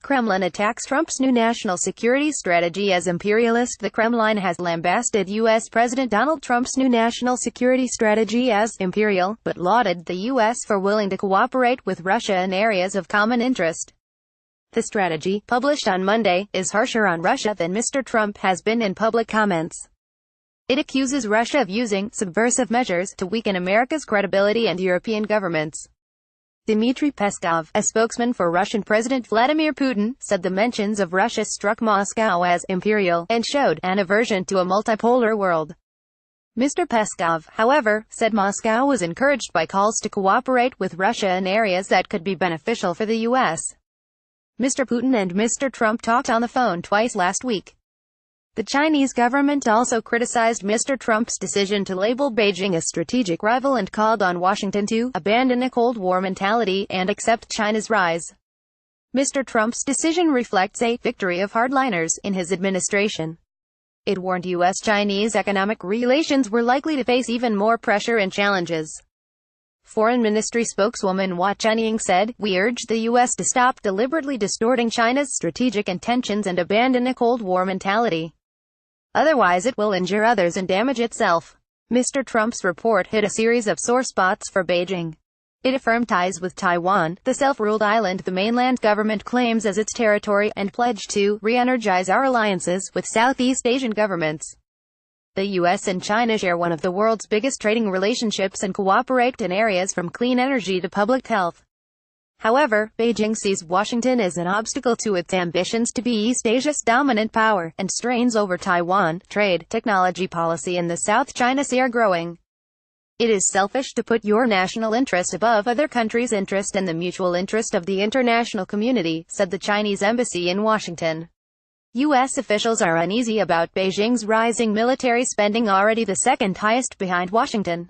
Kremlin attacks Trump's new national security strategy as imperialist. The Kremlin has lambasted U.S. President Donald Trump's new national security strategy as imperial, but lauded the U.S. for willing to cooperate with Russia in areas of common interest. The strategy, published on Monday, is harsher on Russia than Mr. Trump has been in public comments. It accuses Russia of using subversive measures to weaken America's credibility and European governments. Dmitry Peskov, a spokesman for Russian President Vladimir Putin, said the mentions of Russia struck Moscow as imperial and showed an aversion to a multipolar world. Mr. Peskov, however, said Moscow was encouraged by calls to cooperate with Russia in areas that could be beneficial for the U.S. Mr. Putin and Mr. Trump talked on the phone twice last week. The Chinese government also criticized Mr. Trump's decision to label Beijing a strategic rival and called on Washington to abandon a Cold War mentality and accept China's rise. Mr. Trump's decision reflects a victory of hardliners in his administration. It warned U.S.-Chinese economic relations were likely to face even more pressure and challenges. Foreign Ministry spokeswoman Hua Chunying said, "We urge the U.S. to stop deliberately distorting China's strategic intentions and abandon a Cold War mentality. Otherwise it will injure others and damage itself." Mr. Trump's report hit a series of sore spots for Beijing. It affirmed ties with Taiwan, the self-ruled island the mainland government claims as its territory, and pledged to re-energize our alliances with Southeast Asian governments. The U.S. and China share one of the world's biggest trading relationships and cooperate in areas from clean energy to public health. However, Beijing sees Washington as an obstacle to its ambitions to be East Asia's dominant power, and strains over Taiwan, trade, technology policy and the South China Sea are growing. "It is selfish to put your national interest above other countries' interest and the mutual interest of the international community," said the Chinese embassy in Washington. U.S. officials are uneasy about Beijing's rising military spending, already the second highest behind Washington.